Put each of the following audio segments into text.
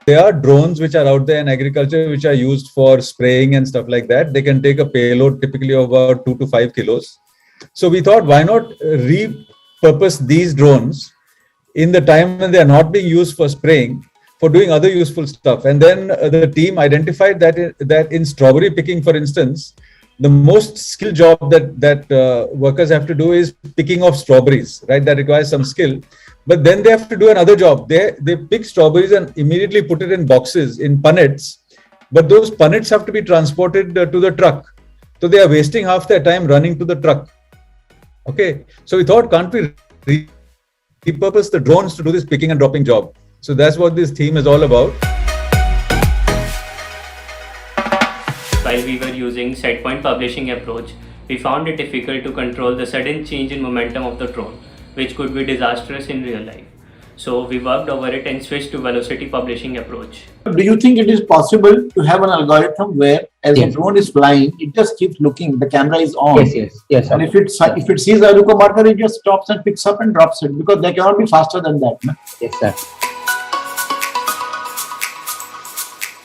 there are drones which are out there in agriculture which are used for spraying and stuff like that. They can take a payload typically of about 2 to 5 kilos. So we thought, why not repurpose these drones in the time when they are not being used for spraying, for doing other useful stuff. And then the team identified that in strawberry picking, for instance, the most skill job that workers have to do is picking of strawberries, right? That requires some skill. But then they have to do another job. They pick strawberries and immediately put it in boxes, in punnets. But those punnets have to be transported to the truck. So they are wasting half their time running to the truck. Okay. So we thought, can't we repurpose the drones to do this picking and dropping job? So that's what this theme is all about. While we were using set point publishing approach, we found it difficult to control the sudden change in momentum of the drone, which could be disastrous in real life. So we worked over it and switched to velocity publishing approach. Do you think it is possible to have an algorithm where as the drone is flying, it just keeps looking, the camera is on? Yes. And if it sees a Aluko marker, it just stops and picks up and drops it, because they cannot be faster than that. No? Yes, sir.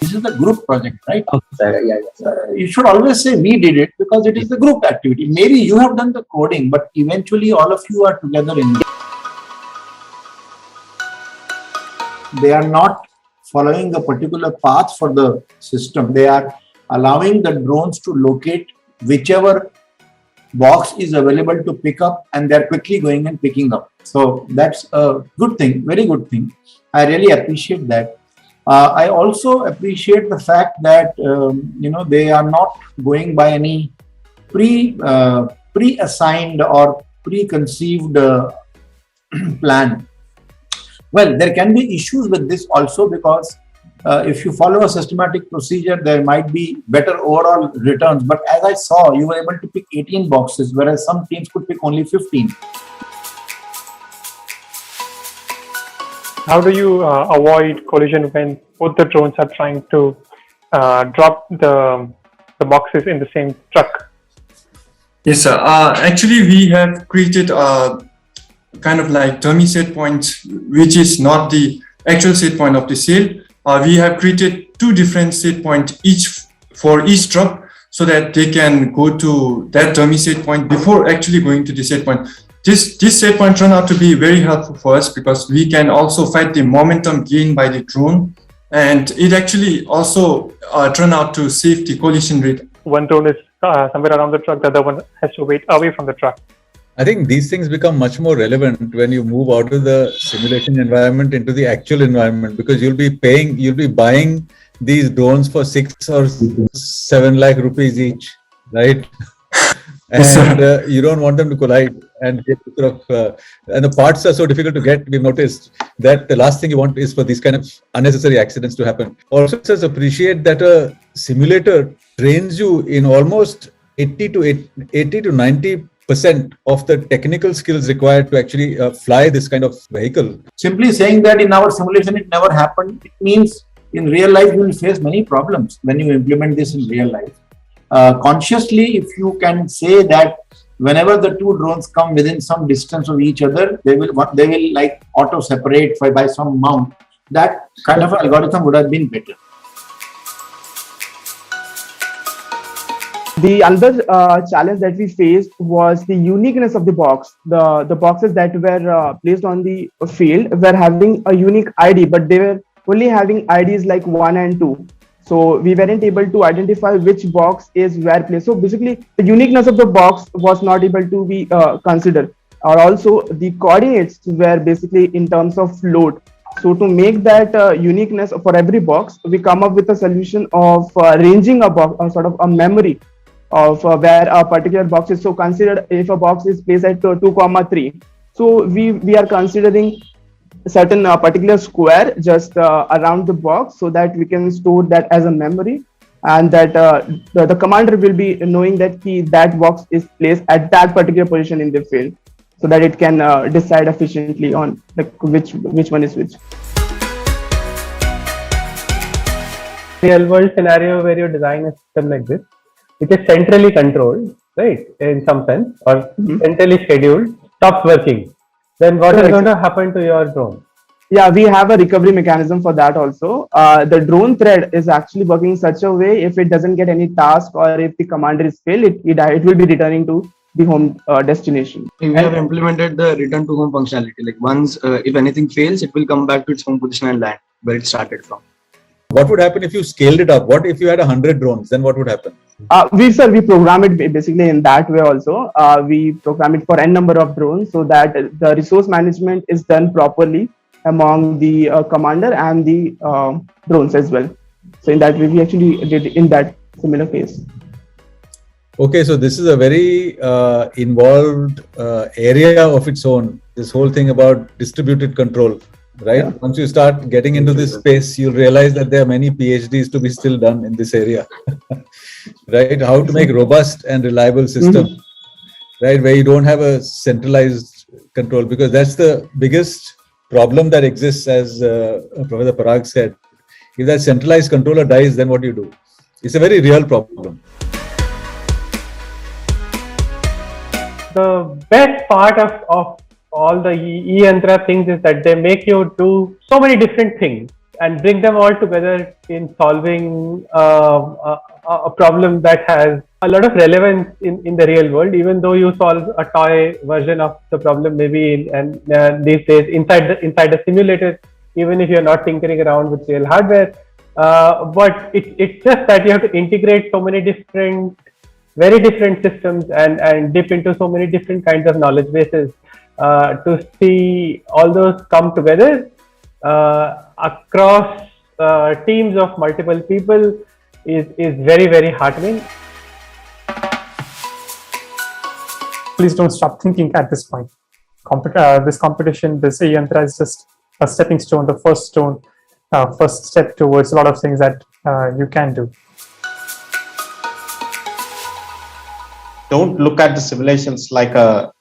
This is the group project, right? Okay, sir. Yeah. You should always say we did it, because it is the group activity. Maybe you have done the coding, but eventually all of you are together in it. They are not following a particular path for the system. They are allowing the drones to locate whichever box is available to pick up, and they're quickly going and picking up. So that's a good thing, very good thing. I really appreciate that. I also appreciate the fact that they are not going by any pre-assigned or preconceived plan. Well, there can be issues with this also, because if you follow a systematic procedure, there might be better overall returns. But as I saw, you were able to pick 18 boxes, whereas some teams could pick only 15. How do you avoid collision when both the drones are trying to drop the boxes in the same truck? Yes, sir. Actually, we have created a kind of like dummy set point, which is not the actual set point of the sail. We have created 2 different set points for each truck, so that they can go to that dummy set point before actually going to the set point. This set point turned out to be very helpful for us, because we can also fight the momentum gained by the drone, and it actually also turned out to save the collision rate. One drone is somewhere around the truck, the other one has to wait away from the truck. I think these things become much more relevant when you move out of the simulation environment into the actual environment, because you'll be buying these drones for 6 or 7 lakh rupees each, right? And you don't want them to collide and get and the parts are so difficult to get. We've noticed that the last thing you want is for these kind of unnecessary accidents to happen. Also, it says appreciate that a simulator trains you in almost 80 to 90% of the technical skills required to actually fly this kind of vehicle. Simply saying that in our simulation it never happened, it means in real life you will face many problems when you implement this in real life. Consciously, if you can say that whenever the 2 drones come within some distance of each other, they will like auto separate by some mount. That kind of algorithm would have been better. The another challenge that we faced was the uniqueness of the box. The boxes that were placed on the field were having a unique ID, but they were only having IDs like 1 and 2. So we weren't able to identify which box is where placed. So basically, the uniqueness of the box was not able to be considered. Or also, the coordinates were basically in terms of load. So to make that uniqueness for every box, we come up with a solution of ranging a box, sort of a memory of where a particular box is. So consider if a box is placed at 2,3. So we are considering a certain particular square just around the box, so that we can store that as a memory, and that the commander will be knowing that that box is placed at that particular position in the field, so that it can decide efficiently on which one is which. Real world scenario where you design a system like this, which is centrally controlled, right, in some sense, or centrally scheduled, stops working, then what is going to happen to your drone? Yeah, we have a recovery mechanism for that also. The drone thread is actually working in such a way, if it doesn't get any task or if the commander is failed, it will be returning to the home destination. We have implemented the return to home functionality. Like once, if anything fails, it will come back to its home position and land where it started from. What would happen if you scaled it up? What if you had 100 drones? Then what would happen? We program it basically in that way also. We program it for n number of drones so that the resource management is done properly among the commander and the drones as well. So in that way, we actually did in that similar case. Okay, so this is a very involved area of its own. This whole thing about distributed control, right? Yeah. Once you start getting into this space, you'll realize that there are many PhDs to be still done in this area, right? How to make robust and reliable system, right? Where you don't have a centralized control, because that's the biggest problem that exists, as Professor Parag said. If that centralized controller dies, then what do you do? It's a very real problem. The best part of all the eYantra things is that they make you do so many different things and bring them all together in solving a problem that has a lot of relevance in the real world, even though you solve a toy version of the problem maybe these days inside a simulator, even if you're not tinkering around with real hardware. But it's just that you have to integrate so many very different systems and dip into so many different kinds of knowledge bases to see all those come together across teams of multiple people is very, very heartening. Please don't stop thinking at this point. This competition, this eYantra is just a stepping stone, the first step towards a lot of things that you can do. Don't look at the simulations like a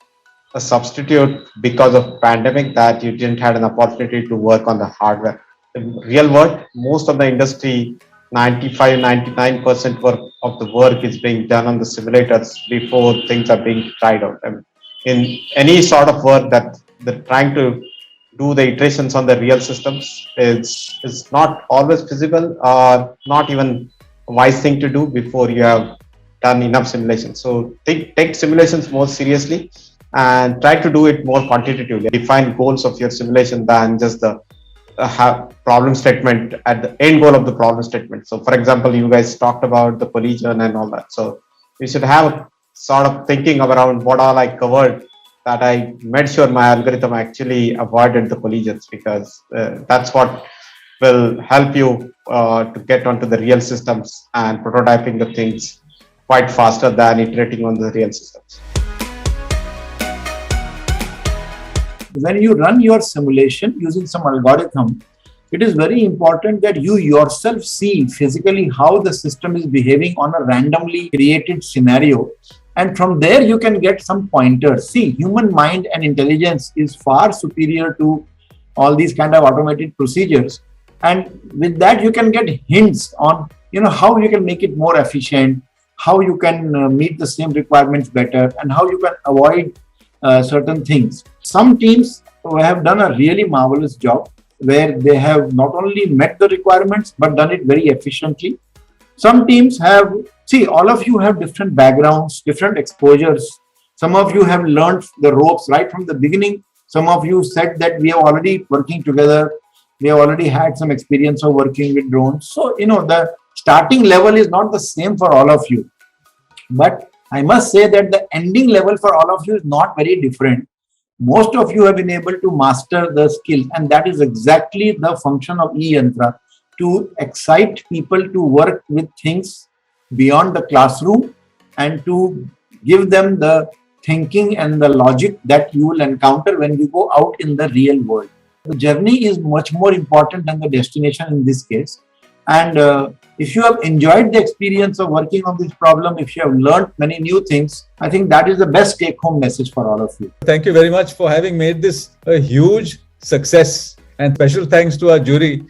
substitute because of pandemic that you didn't have an opportunity to work on the hardware. In real world, most of the industry, 95-99% of the work is being done on the simulators before things are being tried out. And in any sort of work that they're trying to do the iterations on the real systems is not always feasible or not even a wise thing to do before you have done enough simulations. So take simulations more seriously and try to do it more quantitatively. Define goals of your simulation than just the problem statement at the end goal of the problem statement. So for example, you guys talked about the collision and all that. So you should have a sort of thinking around what all I covered, that I made sure my algorithm actually avoided the collisions, because that's what will help you to get onto the real systems and prototyping the things quite faster than iterating on the real systems. When you run your simulation using some algorithm, it is very important that you yourself see physically how the system is behaving on a randomly created scenario. And from there, you can get some pointers. See, human mind and intelligence is far superior to all these kind of automated procedures. And with that, you can get hints on, how you can make it more efficient, how you can meet the same requirements better, and how you can avoid certain things. Some teams have done a really marvelous job where they have not only met the requirements, but done it very efficiently. Some teams have, all of you have different backgrounds, different exposures. Some of you have learned the ropes right from the beginning. Some of you said that we are already working together. We have already had some experience of working with drones. So, the starting level is not the same for all of you. But I must say that the ending level for all of you is not very different. Most of you have been able to master the skill, and that is exactly the function of eYantra, to excite people to work with things beyond the classroom and to give them the thinking and the logic that you will encounter when you go out in the real world. The journey is much more important than the destination in this case. And if you have enjoyed the experience of working on this problem, if you have learned many new things, I think that is the best take-home message for all of you. Thank you very much for having made this a huge success. And special thanks to our jury.